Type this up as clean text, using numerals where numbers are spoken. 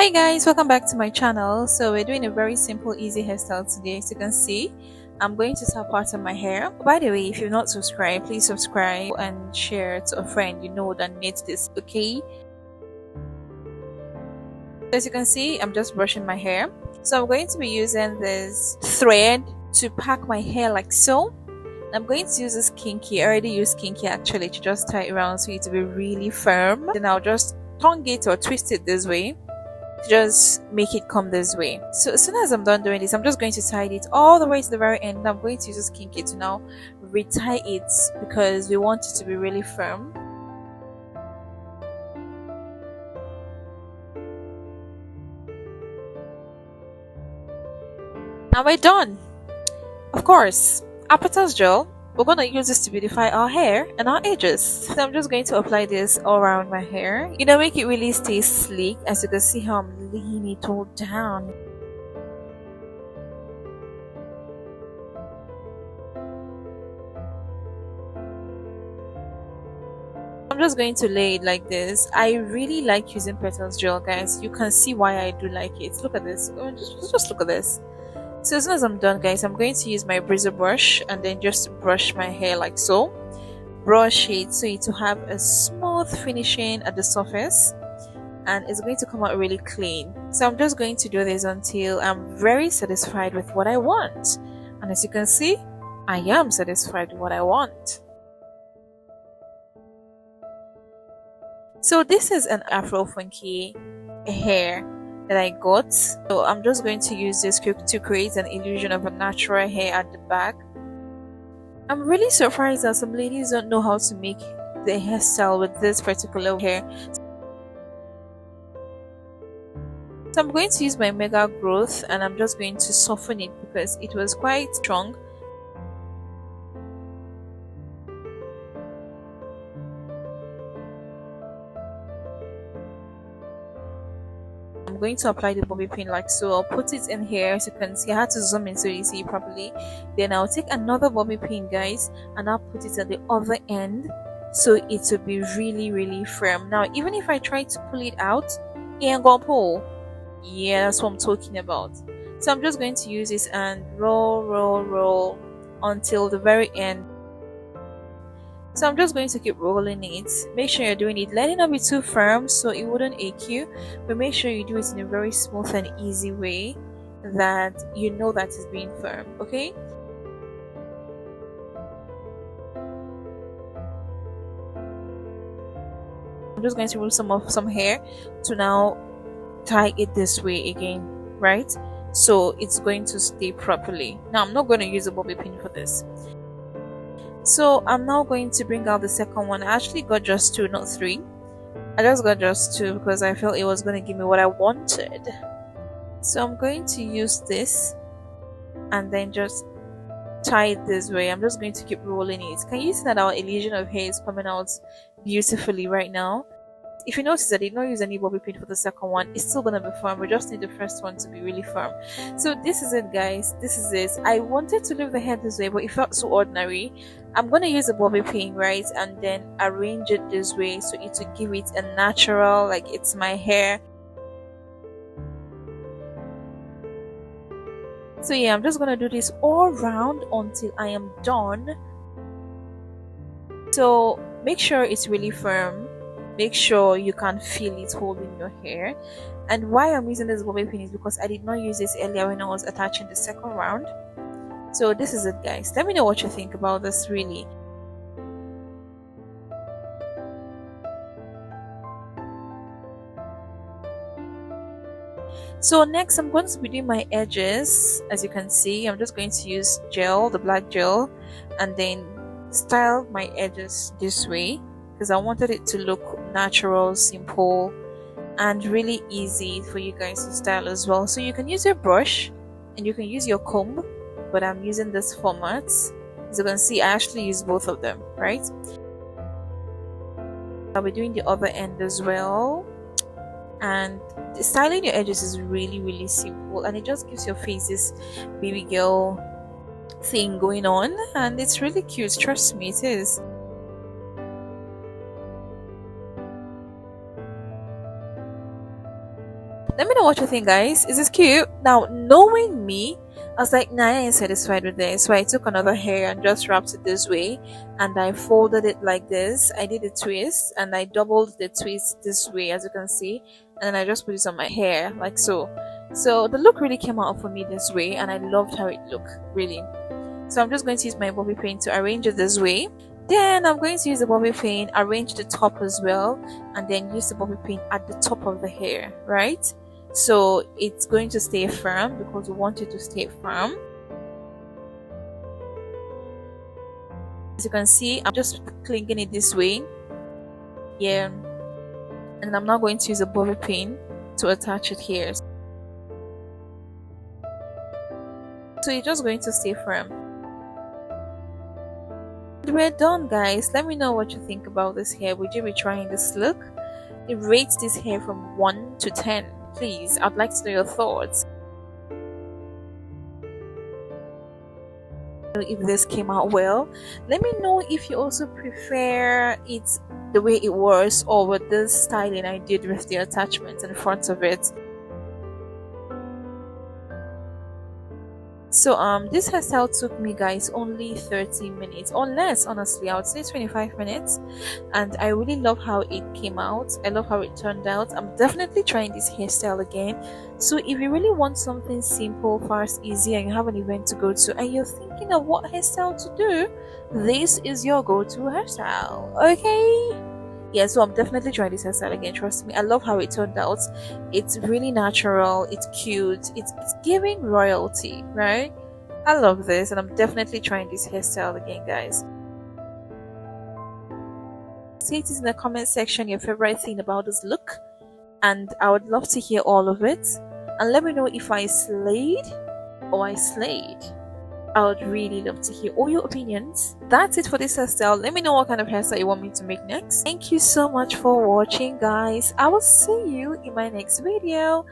Hi guys, welcome back to my channel. So we're doing a very simple easy hairstyle today. As you can see, I'm going to start part of my hair. By the way, if you're not subscribed, please subscribe and share to a friend you know that needs this, okay? As you can see, I'm just brushing my hair. So I'm going to be using this thread to pack my hair like so. I'm going to use this kinky. I already used kinky actually to just tie it around so it to be really firm. Then I'll just tongue it or twist it this way to just make it come this way. So as soon as I'm done doing this, I'm just going to tie it all the way to the very end. I'm going to use this kinky to now retie it because we want it to be really firm. Now we're done. Of course, effortless gel. We're going to use this to beautify our hair and our edges. So I'm just going to apply this all around my hair. Make it really stay sleek. As you can see how I'm laying it all down. I'm just going to lay it like this. I really like using petals gel, guys. You can see why I do like it. Look at this. Just look at this. So as soon as I'm done, guys, I'm going to use my bristle brush and then just brush my hair like so. Brush it so it will have a smooth finishing at the surface and it's going to come out really clean. So I'm just going to do this until I'm very satisfied with what I want. And as you can see, I am satisfied with what I want. So this is an Afro funky hair that I got. So I'm just going to use this to create an illusion of a natural hair at the back. I'm really surprised that some ladies don't know how to make the hairstyle with this particular hair. So I'm going to use my Mega Growth and I'm just going to soften it because it was quite strong. I'm going to apply the bobby pin like so. I'll put it in here. As you can see, I had to zoom in so you see it properly. Then I'll take another bobby pin, guys, and I'll put it at the other end so it will be really firm. Now even if I try to pull it out, it ain't gonna pull. Yeah, that's what I'm talking about. So I'm just going to use this and roll until the very end. So I'm just going to keep rolling it. Make sure you're doing it. Let it not be too firm so it wouldn't ache you, but make sure you do it in a very smooth and easy way that you know that it's being firm, okay? I'm just going to remove some hair to now tie it this way again, right? So it's going to stay properly. Now I'm not going to use a bobby pin for this. So I'm now going to bring out the second one. I actually got just two, not three. I just got just two because I felt it was going to give me what I wanted. So I'm going to use this and then just tie it this way. I'm just going to keep rolling it. Can you see that our illusion of hair is coming out beautifully right now? If you notice that I did not use any bobby pin for the second one, it's still gonna be firm. We just need the first one to be really firm. So this is it, guys. This is it. I wanted to leave the hair this way, but it felt so ordinary. I'm gonna use a bobby pin, right, and then arrange it this way so it will give it a natural, like it's my hair. So yeah, I'm just gonna do this all round until I am done. So make sure it's really firm. Make sure you can feel it holding your hair. And why I'm using this bobby pin is because I did not use this earlier when I was attaching the second round. So this is it, guys. Let me know what you think about this really. So next I'm going to be doing my edges. As you can see, I'm just going to use gel, the black gel, and then style my edges this way because I wanted it to look natural, simple, and really easy for you guys to style as well. So you can use your brush and you can use your comb, but I'm using this format. As you can see, I actually use both of them, right? I'll be doing the other end as well. And styling your edges is really simple and it just gives your face this baby girl thing going on and it's really cute. Trust me, it is. Let me know know what you think, guys. Is this cute? Now, knowing me, I was like, nah, I ain't satisfied with this. So I took another hair and just wrapped it this way, and I folded it like this. I did a twist and I doubled the twist this way, as you can see, and then I just put it on my hair like so. So the look really came out for me this way, and I loved how it looked, really. So I'm just going to use my bobby pin to arrange it this way. Then I'm going to use the bobby pin, arrange the top as well, and then use the bobby pin at the top of the hair, right? So it's going to stay firm because we want it to stay firm. As you can see, I'm just clinking it this way. Yeah. And I'm now going to use a bobby pin to attach it here. So you're just going to stay firm. We're done, guys. Let me know what you think about this hair. Would you be trying this look? It rates this hair from 1 to 10. Please, I'd like to know your thoughts. If this came out well, let me know if you also prefer it the way it was or with this styling I did with the attachments in front of it. So this hairstyle took me, guys, only 30 minutes or less. Honestly, I would say 25 minutes, and I really love how it came out. I love how it turned out. I'm definitely trying this hairstyle again. So if you really want something simple, fast, easy, and you have an event to go to and you're thinking of what hairstyle to do, this is your go-to hairstyle. Okay, yeah, so I'm definitely trying this hairstyle again. Trust me, I love how it turned out. It's really natural, it's cute, it's giving royalty, right? I love this, and I'm definitely trying this hairstyle again, guys. Say it in the comment section your favorite thing about this look, and I would love to hear all of it. And let me know if I slayed or I slayed. I would really love to hear all your opinions. That's it for this hairstyle. Let me know what kind of hairstyle you want me to make next. Thank you so much for watching, guys. I will see you in my next video.